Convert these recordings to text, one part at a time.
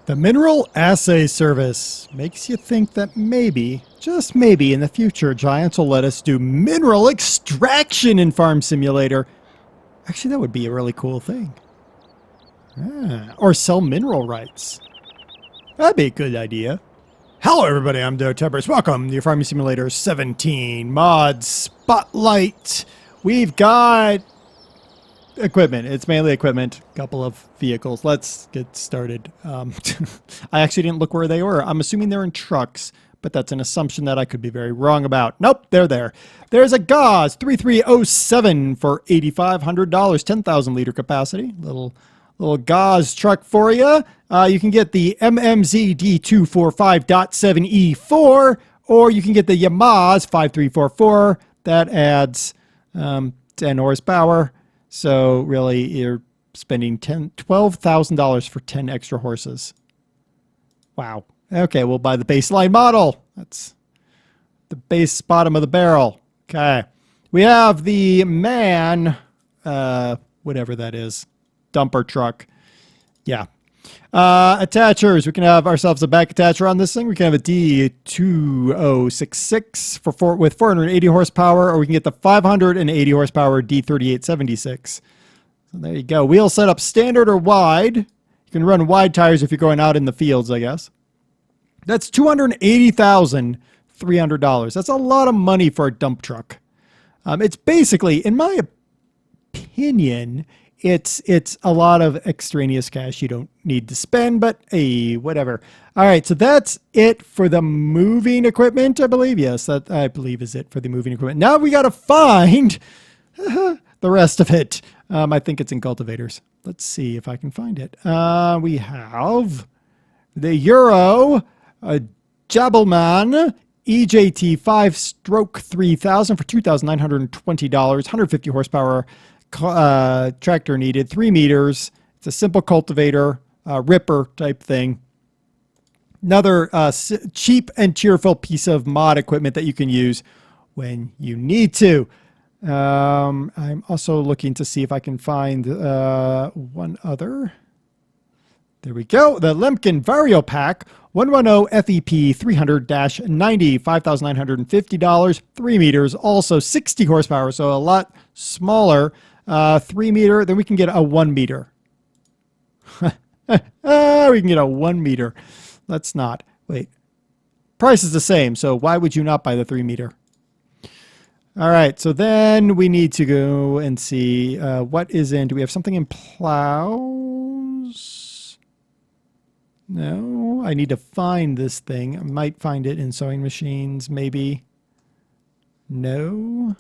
The Mineral Assay Service makes you think that maybe, just maybe, in the future, giants will let us do mineral extraction in Farm Simulator. Actually, that would be a really cool thing. Or sell mineral rights. That'd be a good idea. Hello everybody, I'm DerTebbers. Welcome to your Farming Simulator 17 Mod Spotlight. We've got equipment. It's mainly equipment. A couple of vehicles. Let's get started. I actually didn't look where they were. I'm assuming they're in trucks, but that's an assumption that I could be very wrong about. Nope, they're there. There's a Gauz 3307 for $8,500, 10,000 liter capacity. Little Gauz truck for you. You can get the MMZ D245.7E4, or you can get the Yamaha 5344. That adds 10 horsepower. So really, you're spending $12,000 for 10 extra horses. Wow. Okay, we'll buy the baseline model. That's the base bottom of the barrel. Okay. We have the whatever that is, dumper truck. Yeah. Attachers. We can have ourselves a back attacher on this thing. We can have a D2066 with 480 horsepower, or we can get the 580 horsepower D3876. So there you go. Wheel setup standard or wide. You can run wide tires if you're going out in the fields, I guess. That's $280,300. That's a lot of money for a dump truck. It's basically, in my opinion, it's a lot of extraneous cash you don't need to spend, but hey, whatever. All right, so that's it for the moving equipment, I believe. Yes, that I believe is it for the moving equipment. Now we got to find the rest of it. I think it's in cultivators. Let's see if I can find it. We have the Eurojabelmann EJT 5/3000 for $2,920, 150 horsepower. Tractor needed, 3 meters. It's a simple cultivator, ripper type thing. Another cheap and cheerful piece of mod equipment that you can use when you need to. I'm also looking to see if I can find one other. There we go. The Lemken Vario pack, 110 FEP 300-90, $5,950, 3 meters, also 60 horsepower, so a lot smaller. 3 meter, then we can get a 1 meter. We can get a 1 meter. Let's not. Wait. Price is the same, so why would you not buy the 3 meter? All right, so then we need to go and see what is in. Do we have something in plows? No, I need to find this thing. I might find it in sewing machines, maybe. No.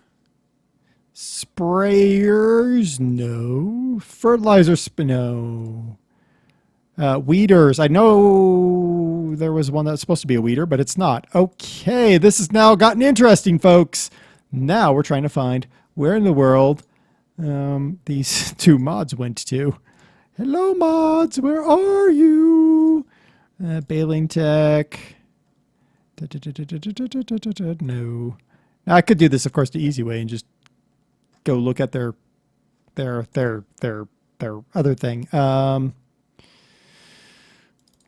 Sprayers, no. Fertilizer, no. Weeders, I know there was one that's supposed to be a weeder, but it's not. Okay, this has now gotten interesting, folks. Now we're trying to find where in the world these two mods went to. Hello, mods, where are you? Baling tech. No. Now, I could do this, of course, the easy way and just go look at their other thing. I'm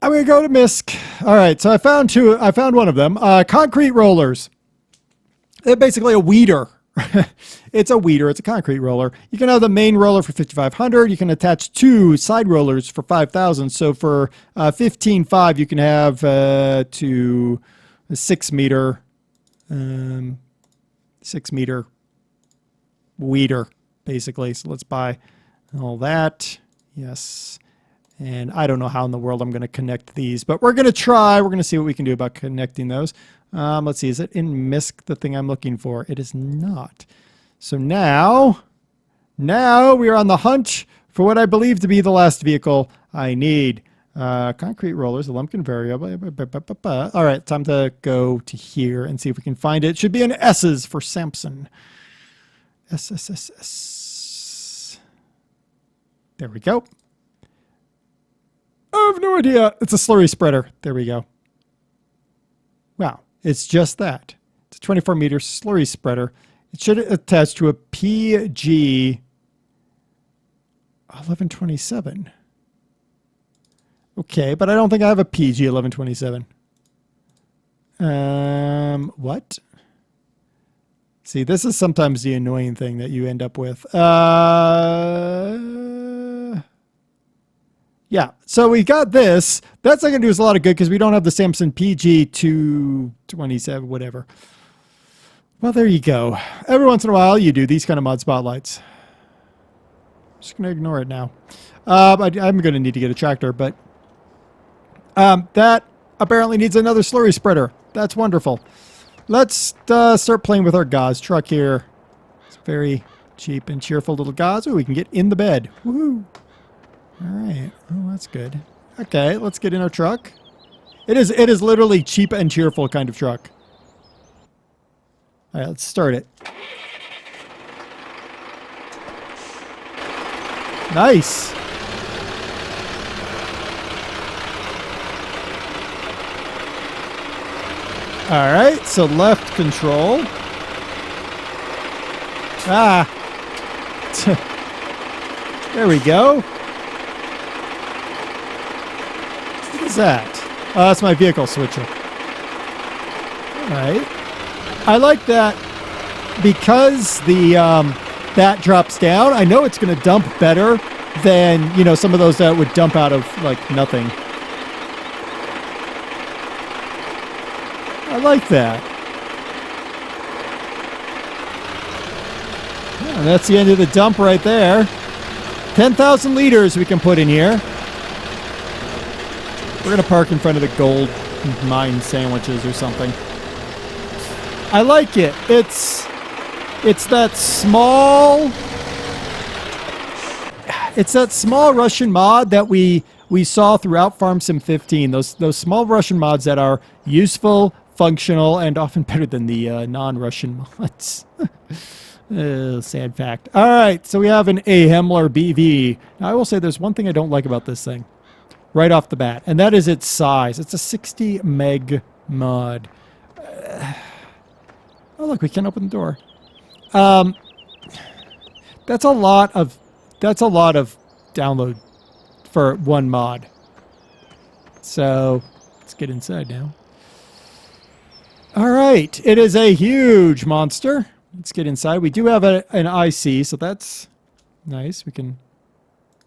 gonna go to MISC. All right, so I found one of them. Concrete rollers. They're basically a weeder. It's a weeder. It's a concrete roller. You can have the main roller for $5,500. You can attach 2 side rollers for $5,000. So for $15,500, you can have to a 6 meter. 6 meter weeder, basically. So let's buy all that. Yes. And I don't know how in the world I'm going to connect these, but we're going to try. We're going to see what we can do about connecting those. Let's see. Is it in MISC, the thing I'm looking for? It is not. So now we are on the hunt for what I believe to be the last vehicle I need. Concrete rollers, the Lemken Vario. All right, time to go to here and see if we can find it. It should be an S's for Samson. S. There we go. I have no idea. It's a slurry spreader. There we go. Wow, it's just that. It's a 24-meter slurry spreader. It should attach to a PG 1127. Okay, but I don't think I have a PG 1127. What? See, this is sometimes the annoying thing that you end up with. Yeah, so we got this. That's not going to do us a lot of good because we don't have the Samsung PG 227, whatever. Well, there you go. Every once in a while, you do these kind of mod spotlights. Just going to ignore it now. I'm going to need to get a tractor, but that apparently needs another slurry spreader. That's wonderful. Let's start playing with our Gauz truck here. It's very cheap and cheerful little Gauz. Oh, we can get in the bed. Woohoo! All right. Oh, that's good. Okay, let's get in our truck. It is literally cheap and cheerful kind of truck. All right, let's start it. Nice. All right, so left control. Ah. There we go. What is that? Oh, that's my vehicle switcher. All right. I like that because the that drops down. I know it's going to dump better than, you know, some of those that would dump out of like nothing. I like that. Yeah, and that's the end of the dump right there. 10,000 liters we can put in here. We're going to park in front of the gold mine sandwiches or something. I like it. It's that small Russian mod that we saw throughout Farm Sim 15. Those small Russian mods that are useful, functional, and often better than the non-Russian mods. Sad fact. All right, so we have an A. Hemler BV. Now, I will say there's one thing I don't like about this thing right off the bat, and that is its size. It's a 60 meg mod. Oh, look, we can open the door. That's a lot of download for one mod. So let's get inside now. All right, it is a huge monster. Let's get inside. We do have an IC, so that's nice. We can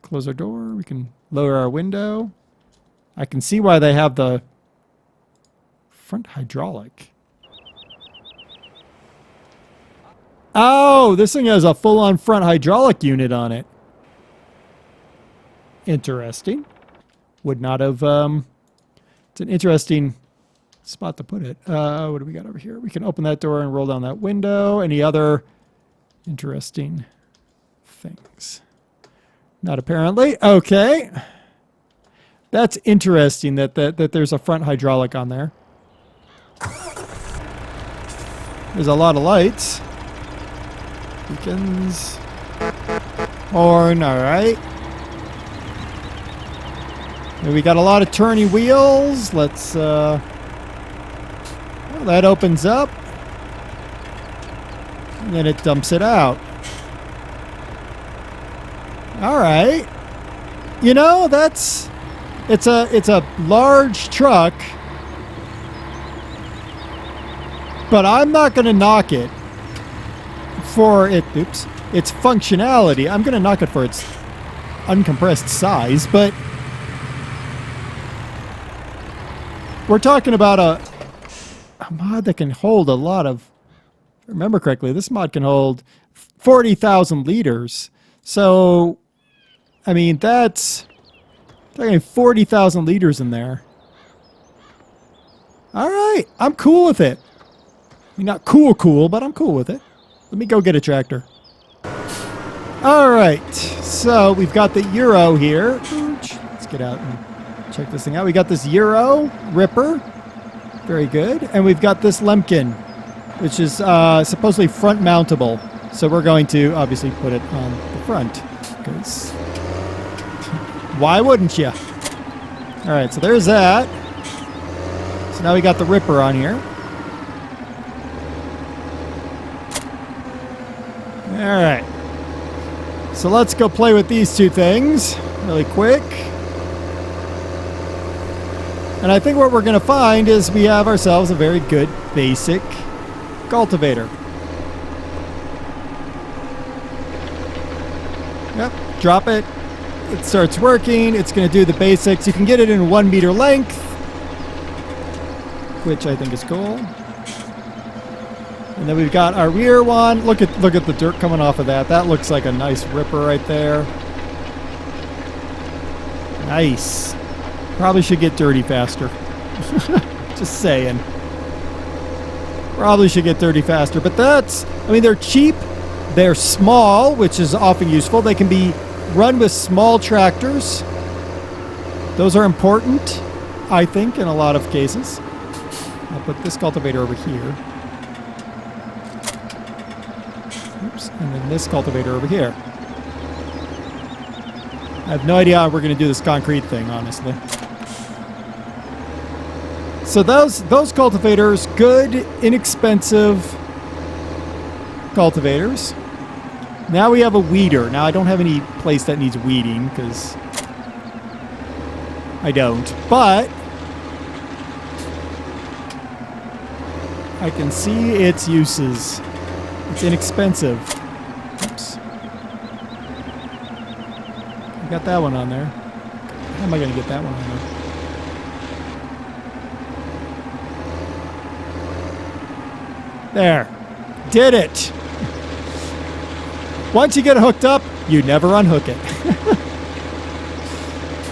close our door. We can lower our window. I can see why they have the front hydraulic. Oh, this thing has a full-on front hydraulic unit on it. Interesting. Would not have, it's an interesting spot to put it. What do we got over here? We can open that door and roll down that window. Any other interesting things? Not apparently. Okay. That's interesting that there's a front hydraulic on there. There's a lot of lights. Beacons. Horn, all right. And we got a lot of turny wheels. Let's, well, that opens up. And then it dumps it out. All right. You know, it's a large truck. But I'm not going to knock it for its functionality. I'm going to knock it for its uncompressed size, but we're talking about a mod that can hold a lot of, if I remember correctly, this mod can hold 40,000 liters. So, I mean, that's talking 40,000 liters in there. All right, I'm cool with it. I mean, not cool, but I'm cool with it. Let me go get a tractor. All right, so we've got the Euro here. Let's get out and check this thing out. We got this Euro Ripper. Very good. And we've got this Lemken, which is supposedly front mountable. So we're going to obviously put it on the front, because why wouldn't you? All right, so there's that. So now we got the Ripper on here. All right. So let's go play with these two things really quick. And I think what we're going to find is we have ourselves a very good basic cultivator. Yep, drop it. It starts working. It's going to do the basics. You can get it in 1 meter length, which I think is cool. And then we've got our rear one. Look at the dirt coming off of that. That looks like a nice ripper right there. Nice. Probably should get dirty faster. Just saying. Probably should get dirty faster. But that's, I mean, they're cheap. They're small, which is often useful. They can be run with small tractors. Those are important, I think, in a lot of cases. I'll put this cultivator over here. Oops. And then this cultivator over here. I have no idea how we're going to do this concrete thing, honestly. So those cultivators, good, inexpensive cultivators. Now we have a weeder. Now I don't have any place that needs weeding because I don't. But I can see its uses. It's inexpensive. Oops. I got that one on there. How am I going to get that one on there? There. Did it. Once you get it hooked up, you never unhook it.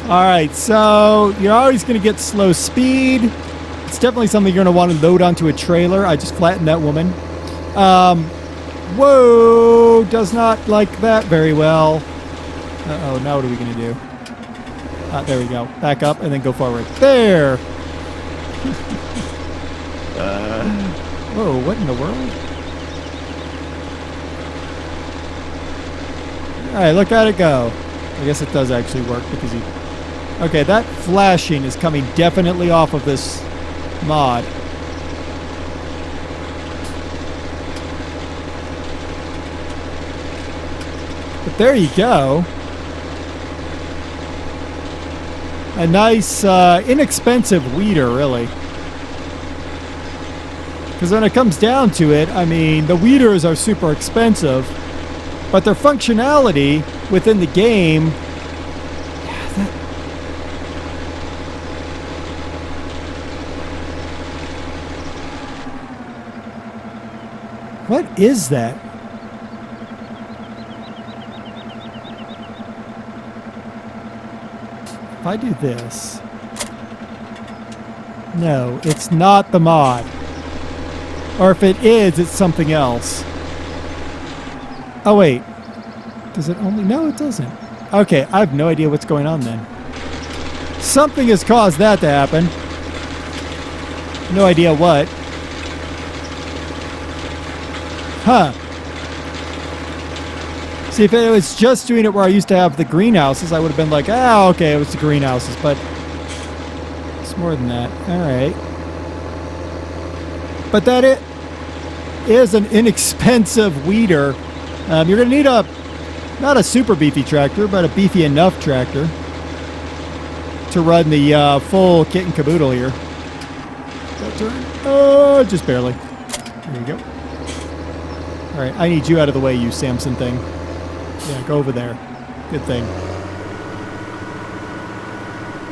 All right, so you're always going to get slow speed. It's definitely something you're going to want to load onto a trailer. I just flattened that woman. Whoa, does not like that very well. Uh-oh, now what are we going to do? There we go. Back up and then go forward. There. Whoa, what in the world? Alright, look at it go. I guess it does actually work because you... Okay, that flashing is coming definitely off of this mod. But there you go. A nice, inexpensive weeder, really. Because when it comes down to it, I mean, the weeders are super expensive, but their functionality within the game... What is that? If I do this... No, it's not the mod. Or if it is, it's something else. Oh, wait. Does it only... No, it doesn't. Okay, I have no idea what's going on then. Something has caused that to happen. No idea what. Huh. See, if it was just doing it where I used to have the greenhouses, I would have been like, ah, okay, it was the greenhouses, but it's more than that. All right. But that it is an inexpensive weeder. You're going to need not a super beefy tractor, but a beefy enough tractor to run the full kit and caboodle here. That turn? Oh, just barely. There you go. All right, I need you out of the way, you Samson thing. Yeah, go over there. Good thing.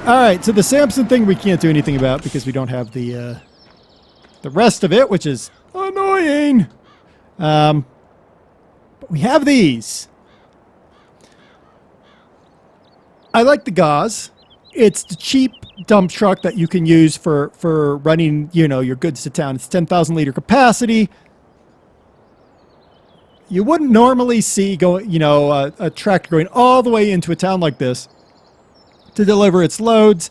All right, so the Samson thing we can't do anything about because we don't have the rest of it, which is annoying. But we have these. I like the Gauz. It's the cheap dump truck that you can use for running, you know, your goods to town. It's 10,000 liter capacity. You wouldn't normally see a tractor going all the way into a town like this to deliver its loads.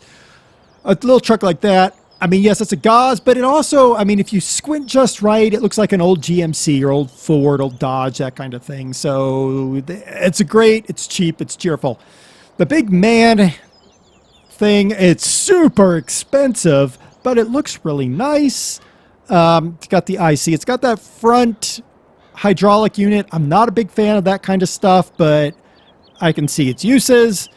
A little truck like that. I mean, yes, it's a Gauz, but it also, I mean, if you squint just right, it looks like an old GMC or old Ford, old Dodge, that kind of thing. So it's it's cheap, it's cheerful. The big man thing, it's super expensive, but it looks really nice. It's got the IC. It's got that front hydraulic unit. I'm not a big fan of that kind of stuff, but I can see its uses.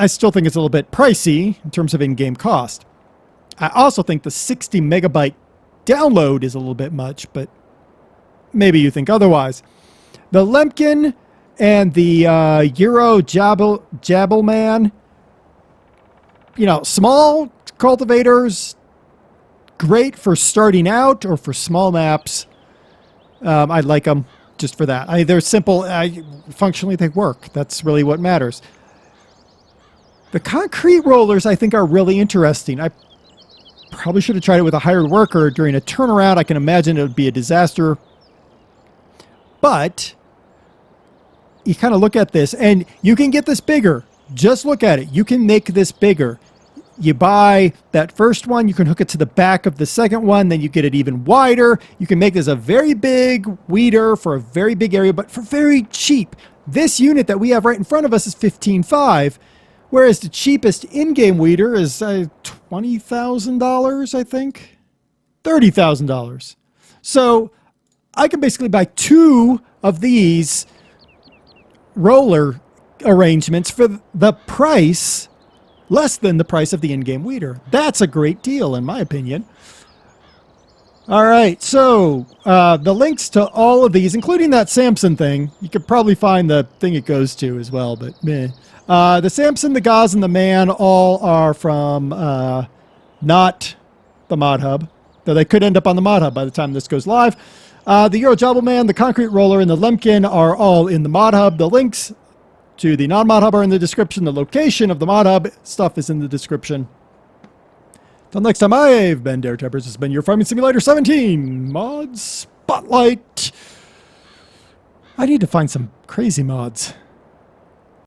I still think it's a little bit pricey in terms of in-game cost. I also think the 60 megabyte download is a little bit much, but maybe you think otherwise. The Lemken and the Eurojabelmann, you know, small cultivators, great for starting out or for small maps. I like them just for that. They're simple. Functionally, they work. That's really what matters. The concrete rollers, I think, are really interesting. I probably should have tried it with a hired worker during a turnaround. I can imagine it would be a disaster. But you kind of look at this, and you can get this bigger. Just look at it. You can make this bigger. You buy that first one, you can hook it to the back of the second one, then you get it even wider. You can make this a very big weeder for a very big area, but for very cheap. This unit that we have right in front of us is $15,500, whereas the cheapest in-game weeder is $20,000, I think. $30,000. So I can basically buy 2 of these roller arrangements for the price less than the price of the in-game weeder. That's a great deal, in my opinion. All right, so the links to all of these, including that Samson thing, you could probably find the thing it goes to as well, but meh. The Samson, the Gauz, and the Man all are from not the ModHub, though they could end up on the ModHub by the time this goes live. The Eurojabelmann, the Concrete Roller, and the Lemken are all in the ModHub. The links to the non-ModHub are in the description. The location of the ModHub stuff is in the description. Till next time, I've been DerTebbers. This has been your Farming Simulator 17 Mod Spotlight. I need to find some crazy mods.